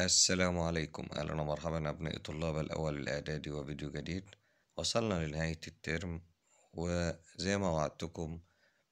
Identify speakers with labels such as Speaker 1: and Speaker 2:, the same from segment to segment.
Speaker 1: السلام عليكم، أهلا ومرحبا أبناء طلاب الأول الإعدادي وفيديو جديد. وصلنا لنهاية الترم، وزي ما وعدتكم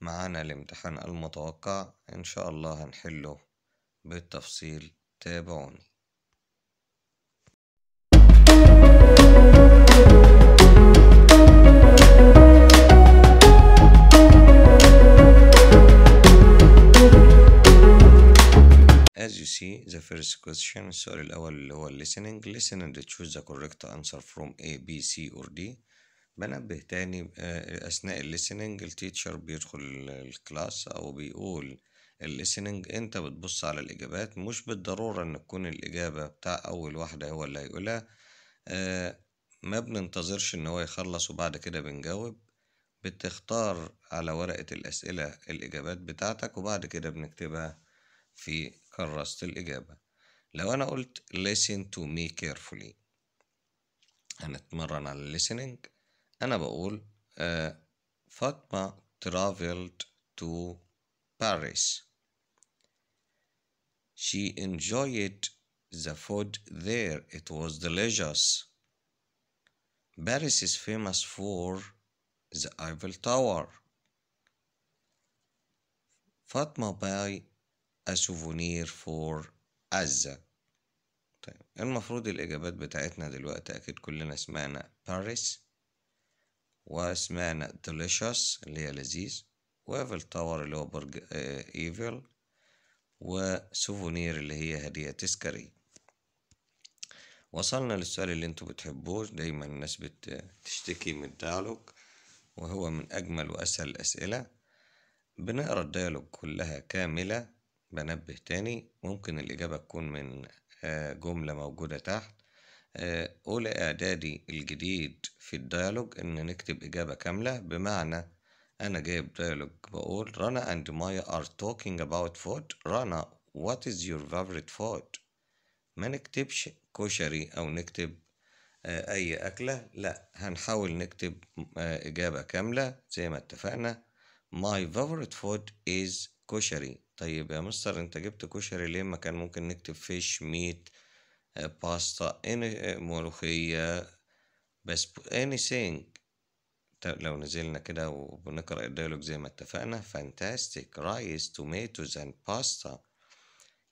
Speaker 1: معانا الامتحان المتوقع إن شاء الله هنحله بالتفصيل. تابعوني. As you see, the first question, السؤال الأول اللي هو listening. Listen and choose the correct answer from A, B, C or D. بنبه تاني أثناء الليسننج التيتشر بيدخل الكلاس أو بيقول الليسننج، أنت بتبص على الإجابات، مش بالضرورة إن تكون الإجابة بتاع أول واحدة هو اللي هيقولها. ما بننتظرش إن هو يخلص وبعد كده بنجاوب. بتختار على ورقة الأسئلة الإجابات بتاعتك وبعد كده بنكتبها في كراسة الإجابة. لو أنا قلت listen to me carefully، هنتمرن على listening. أنا بقول فاطمة traveled to Paris. She enjoyed the food there. It was delicious. Paris is famous for the Eiffel Tower. فاطمة buy a souvenir for عزة. طيب المفروض الإجابات بتاعتنا دلوقتي أكيد كلنا سمعنا باريس، وسمعنا delicious اللي هي لذيذ، وإيفل تاور اللي هو برج إيفل، وسوفونير اللي هي هدية تذكارية. وصلنا للسؤال اللي انتوا بتحبوه دايما، الناس بتشتكي من الديالوج وهو من أجمل وأسهل الأسئلة. بنقرأ الديالوج كلها كاملة. بنبه تاني، ممكن الإجابة تكون من جملة موجودة تحت. أولى إعدادي الجديد في الديالوج إن نكتب إجابة كاملة، بمعنى أنا جايب ديالوج بقول رنا and Maya are talking about food. رنا what is your favorite food؟ ما نكتبش كشري أو نكتب أي أكلة، لا، هنحاول نكتب إجابة كاملة زي ما اتفقنا. My favorite food is كشري. طيب يا مستر أنت جبت كشري ليه؟ ما كان ممكن نكتب فيش، ميت، باستا، ملوخية، بس anything. لو نزلنا كده وبنقرأ الديالوج زي ما اتفقنا، fantastic rice tomatoes and pasta.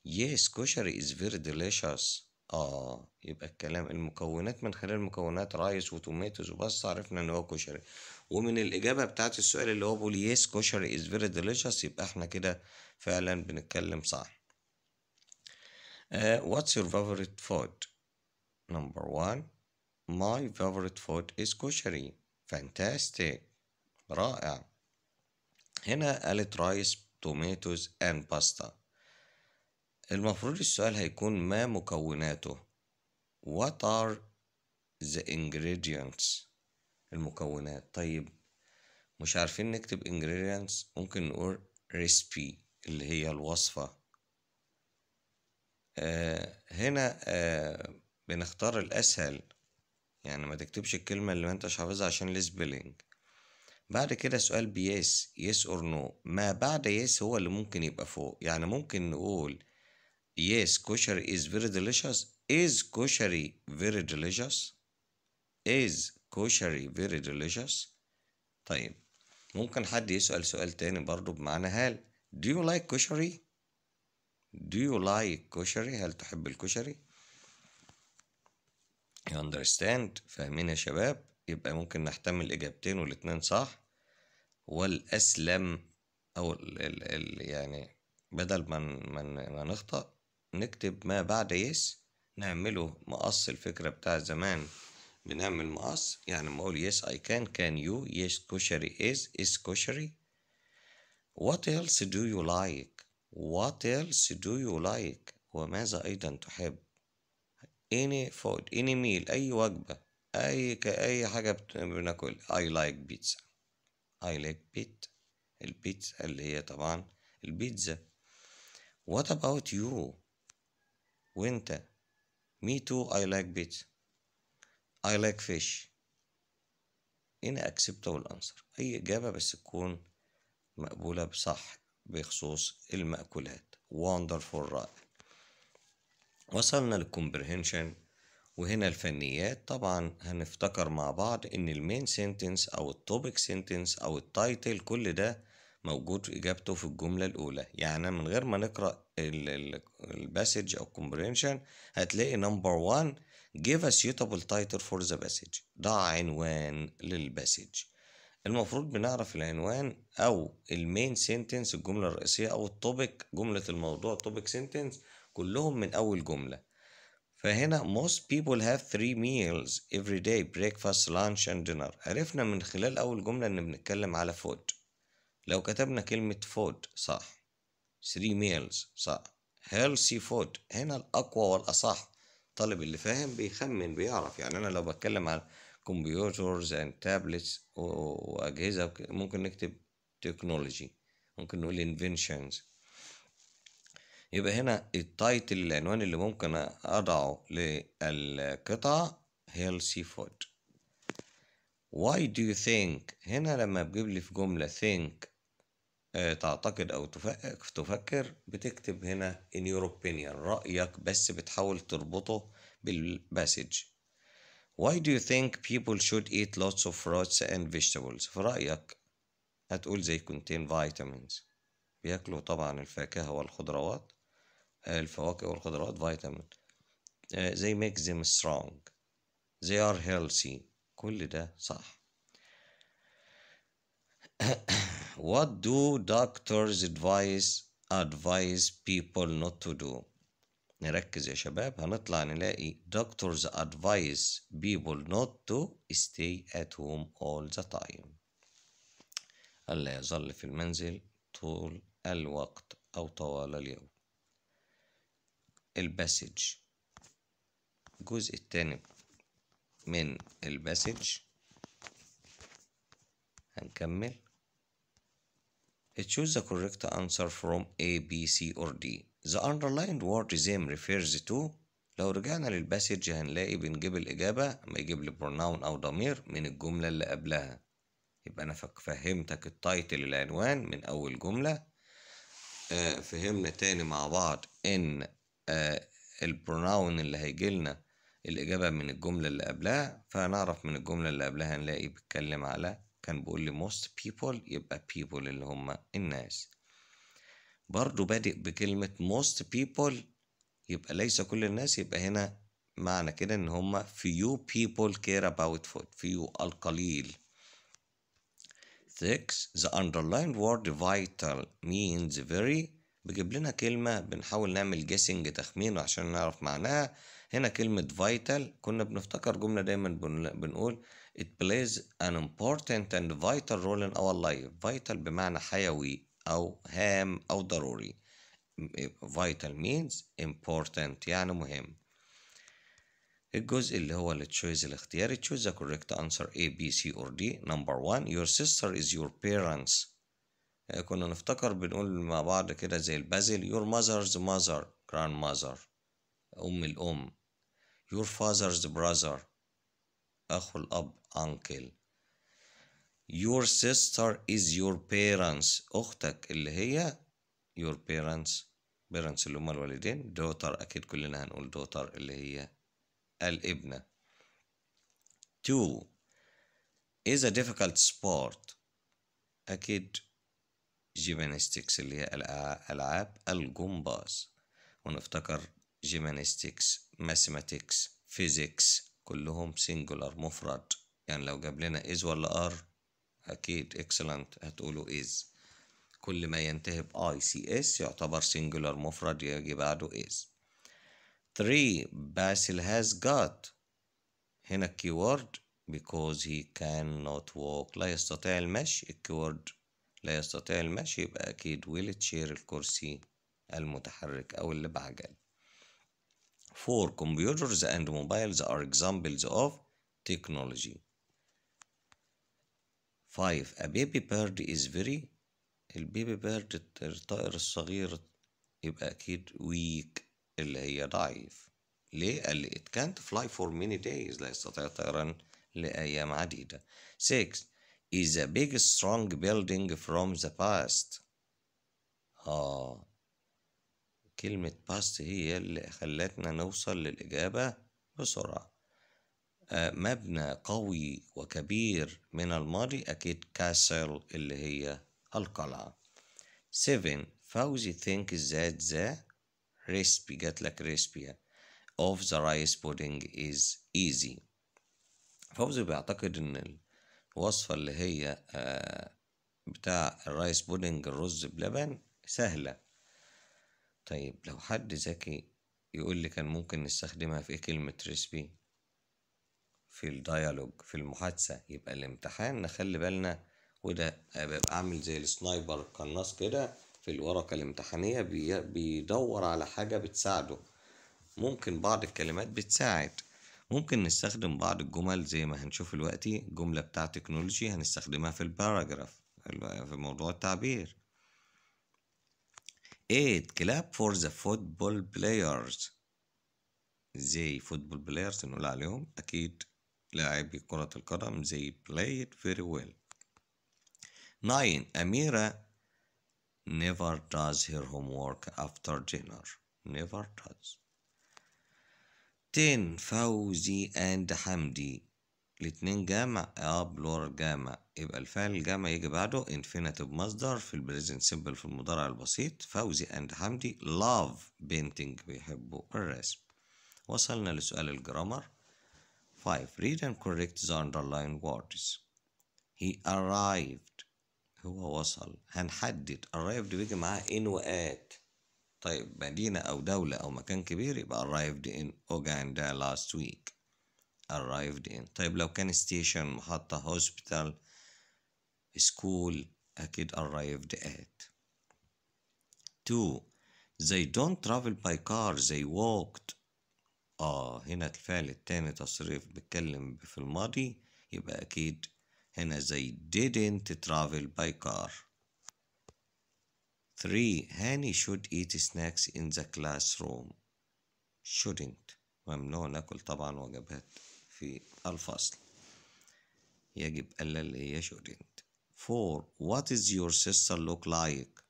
Speaker 1: yes كشري is very delicious. يبقى الكلام المكونات، من خلال المكونات رايس وتوماتوز وباستا عرفنا ان هو كشري، ومن الإجابة بتاعت السؤال اللي هو بيقول yes كشري is very delicious يبقى احنا كده فعلا بنتكلم صح. What's your favorite food؟ Number 1 My favorite food is كشري. Fantastic، رائع. هنا قالت رايس توماتوز and باستا. المفروض السؤال هيكون ما مكوناته. What are the ingredients؟ المكونات. طيب مش عارفين نكتب ingredients، ممكن نقول recipe اللي هي الوصفة. هنا بنختار الأسهل، يعني ما تكتبش الكلمة اللي ما انتش حافظها عشان السبيلنج. بعد كده سؤال بيس yes or no، ما بعد yes هو اللي ممكن يبقى فوق. يعني ممكن نقول yes كشري is very delicious. is كشري very delicious. is كشري very delicious. طيب ممكن حد يسأل سؤال تاني برضو بمعنى هل do you like كشري؟ do you like كشري؟ هل تحب الكشري؟ you understand؟ فاهمين يا شباب؟ يبقى ممكن نحتمل إجابتين والاتنين صح. والأسلم أو يعني بدل ما نخطأ نكتب ما بعد يس، نعمله مقص. الفكرة بتاع زمان بنعمل مقص، يعني ما أقول yes I can you yes كشري is كشري. what else do you like؟ what else do you like؟ وماذا أيضا تحب؟ any food any meal، أي وجبة، أي حاجة بناكل. I like pizza. I like البيتزا اللي هي طبعا البيتزا. What about you؟ وانت؟ Me too I like pizza. I like fish. هنا acceptable answer، أي إجابة بس تكون مقبولة بصح بخصوص المأكولات. wonderful، رائع. وصلنا للكومبريهنشن، وهنا الفنيات. طبعا هنفتكر مع بعض ان المين سنتنس او التوبيك سنتنس او التايتل كل ده موجود في اجابته في الجملة الاولى. يعني من غير ما نقرأ الباسج او comprehension هتلاقي نمبر 1 give a suitable title for the passage، ضع عنوان للباسج. المفروض بنعرف العنوان او المين سنتنس الجملة الرئيسية او التوبيك جملة الموضوع توبيك سنتنس كلهم من اول جملة. فهنا most people have 3 meals every day breakfast lunch and dinner. عرفنا من خلال أول جملة إن بنتكلم على food. لو كتبنا كلمة food صح، 3 meals صح، healthy food هنا الأقوى والأصح. الطالب اللي فاهم بيخمن بيعرف. يعني أنا لو بتكلم على computers and tablets وأجهزة ممكن نكتب technology، ممكن نقول inventions. يبقى هنا التايتل العنوان اللي ممكن أضعه للقطعة healthy food. Why do you think؟ هنا لما بجيب لي في جملة think تعتقد أو تفكر بتكتب هنا in your opinion رأيك، بس بتحاول تربطه بالباسج. Why do you think people should eat lots of fruits and vegetables؟ في رأيك هتقول زي contain vitamins، بياكلوا طبعا الفاكهة والخضروات، الفواكه والخضروات فيتامين. they make them strong، they are healthy، كل ده صح. what do doctors advise people not to do؟ نركز يا شباب، هنطلع نلاقي doctors advise people not to stay at home all the time، ألا يظل في المنزل طول الوقت أو طوال اليوم. الباسج الجزء الثاني من الباسج هنكمل. choose the correct answer from A, B, C or D. The underlined word them refers to. لو رجعنا للباسج هنلاقي بنجيب الإجابة أما يجيب لي pronoun أو ضمير من الجملة اللي قبلها. يبقى أنا فهمتك التايتل العنوان من أول جملة. فهمنا تاني مع بعض إن البروناون اللي هيجيلنا الإجابة من الجملة اللي قبلها، فهنعرف من الجملة اللي قبلها هنلاقي بيتكلم على، كان بيقول لي most people يبقى people اللي هم الناس. برضو بادئ بكلمة most people يبقى ليس كل الناس، يبقى هنا معنى كده ان هم few people care about food، few القليل. 6 the underlined word vital means very، بيجيب لنا كلمة بنحاول نعمل guessing تخمين عشان نعرف معناها. هنا كلمة vital كنا بنفتكر جملة دايما بنقول it plays an important and vital role in our life. vital بمعنى حيوي أو هام أو ضروري. vital means important يعني مهم. الجزء اللي هو التشويز الاختياري choose the correct answer A, B, C or D. number 1 your sister is your parents. كنا نفتكر بنقول مع بعض كده زي البازل your mother's mother grandmother أم الأم. your father's brother أخو الأب uncle. your sister is your parents أختك اللي هي your parents اللي هم الوالدين. daughter أكيد كلنا هنقول daughter اللي هي الابنة. 2 is a difficult sport أكيد gymnastics اللي هي ألعاب الجمباز. ونفتكر gymnastics mathematics physics كلهم singular مفرد، يعني لو جاب لنا is ولا are أكيد excellent هتقولوا is. كل ما ينتهي ب ICS يعتبر singular مفرد يجي بعده is. 3 باسل has got هنا keyword because he cannot walk لا يستطيع المشي. الكيورد لا يستطيع المشي يبقى أكيد will chair الكرسي المتحرك أو اللي بعجل. 4 computers and mobiles are examples of technology. 5 a baby bird is very البيبي بيرد الطائر الصغير يبقى أكيد weak اللي هي ضعيف. ليه؟ قال لي it can't fly for many days لا يستطيع الطيران لأيام عديدة. 6 is a big strong building from the past. كلمة past هي اللي خلتنا نوصل للإجابة بسرعة. مبنى قوي وكبير من الماضي أكيد castle اللي هي القلعة. 7. فوزي thinks that the recipe جات لك recipe of the rice pudding is easy. فوزي بيعتقد إن الوصفة اللي هي بتاع الرايس بودنج الرز بلبن سهلة. طيب لو حد ذكي يقول لي كان ممكن نستخدمها في كلمة ريسبي في الديالوج في المحادثة، يبقى الامتحان نخلي بالنا. وده بيبقى عامل زي السنايبر قناص كده في الورقة الامتحانية بيدور على حاجة بتساعده. ممكن بعض الكلمات بتساعد، ممكن نستخدم بعض الجمل زي ما هنشوف دلوقتي. الجملة بتاع تكنولوجي هنستخدمها في الباراجراف في موضوع التعبير. 8. clap for the football players. زي football players نقول عليهم أكيد لاعبي كرة القدم زي played very well. 9. أميرة never does her homework after dinner. never does. 10. فوزي and حمدي الاتنين جمع بلورال جمع، يبقى الفعل الجمع يجي بعده infinitive مصدر في البريزنت سيمبل في المضارع البسيط. فوزي and حمدي love painting بيحبوا الرسم. وصلنا لسؤال الجرامر. 5. read and correct the underlined words. he arrived هو وصل. هنحدد arrived بيجي معاه in وات. طيب مدينة أو دولة أو مكان كبير يبقى arrived in Uganda last week. arrived in. طيب لو كان station محطة hospital school أكيد arrived at. 2. they don't travel by car they walked. هنا الفعل التاني تصريف بيتكلم في الماضي يبقى أكيد هنا they didn't travel by car. 3. هاني should eat snacks in the classroom. shouldn't ممنوع ناكل طبعا وجبات في الفصل، يجب ألا اللي هي shouldn't. 4. what is your sister look like.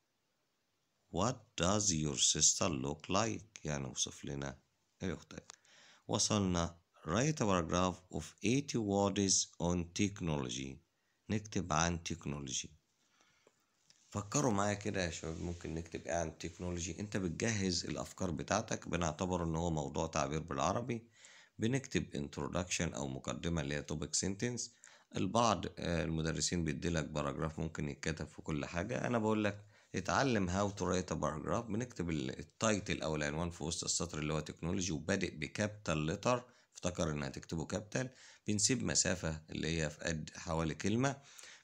Speaker 1: what does your sister look like يعني وصف لنا أختك. وصلنا write a paragraph of 80 words on technology. نكتب عن تكنولوجي. فكروا معايا كده يا شباب ممكن نكتب ايه عن التكنولوجي. انت بتجهز الافكار بتاعتك، بنعتبر ان هو موضوع تعبير بالعربي. بنكتب introduction او مقدمة اللي هي topic sentence. البعض المدرسين بيديلك باراجراف ممكن يتكتب في كل حاجة. انا بقول لك اتعلم how to write a paragraph. بنكتب التايتل او العنوان في وسط السطر اللي هو تكنولوجي وبادئ بكابيتال لتر، افتكر انها تكتبه كابيتال. بنسيب مسافة اللي هي في قد حوالي كلمة.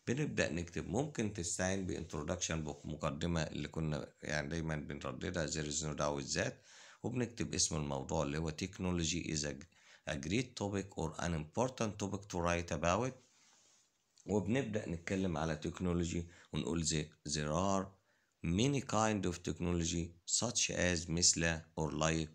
Speaker 1: بنبدأ نكتب. ممكن تستعين بانترودكشن بوك مقدمة اللي كنا يعني دايما بنرددها there is no doubt بالذات. وبنكتب اسم الموضوع اللي هو technology is a great topic or an important topic to write about. وبنبدأ نتكلم على technology ونقول there are many kind of technology such as مثل or like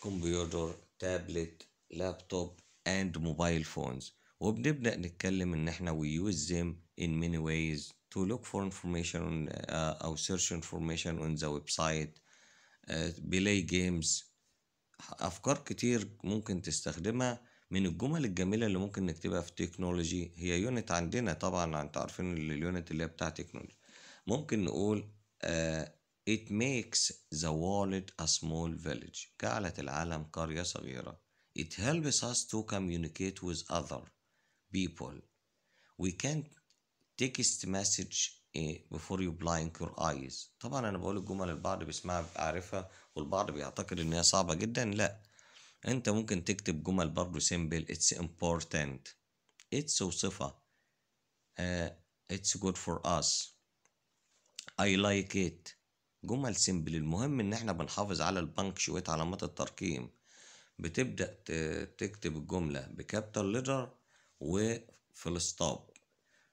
Speaker 1: computer, tablet, laptop and mobile phones. وبنبدأ نتكلم إن إحنا we use them in many ways to look for information أو search information on the website, play games. أفكار كتير ممكن تستخدمها. من الجمل الجميلة اللي ممكن نكتبها في تكنولوجي هي يونت عندنا طبعا انتوا عارفين اليونت اللي هي بتاع تكنولوجي. ممكن نقول it makes the world a small village. جعلت العالم قرية صغيرة. it helps us to communicate with other people. we can text message before you blink your eyes. طبعا انا بقول الجمل البعض بيسمعها بيبقى عارفها والبعض بيعتقد ان هي صعبة جدا. لا، انت ممكن تكتب جمل برضو simple. it's important. it's وصفة. it's good for us. I like it. جمل simple. المهم ان احنا بنحافظ على البنكشويت علامات الترقيم. بتبدأ تكتب الجملة بكابيتال ليتر وفول ستوب.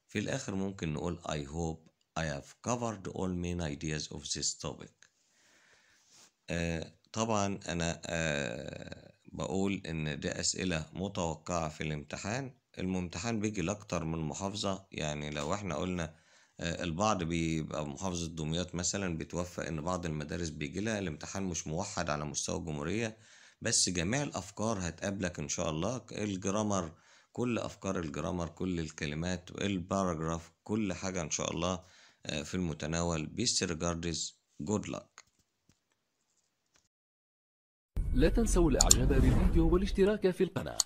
Speaker 1: في الآخر ممكن نقول I hope I have covered all main ideas of this topic. طبعا أنا بقول إن دي أسئلة متوقعة في الامتحان. الامتحان بيجي لأكتر من محافظة. يعني لو احنا قلنا البعض بيبقى محافظة دمياط مثلا بتوفق ان بعض المدارس بيجي لها الامتحان مش موحد على مستوى الجمهورية، بس جميع الافكار هتقابلك ان شاء الله. الجرامر، كل افكار الجرامر، كل الكلمات، الباراجراف، كل حاجة ان شاء الله في المتناول. بيست ريجاردز، جود luck.
Speaker 2: لا تنسوا الاعجاب بالفيديو والاشتراك في القناة.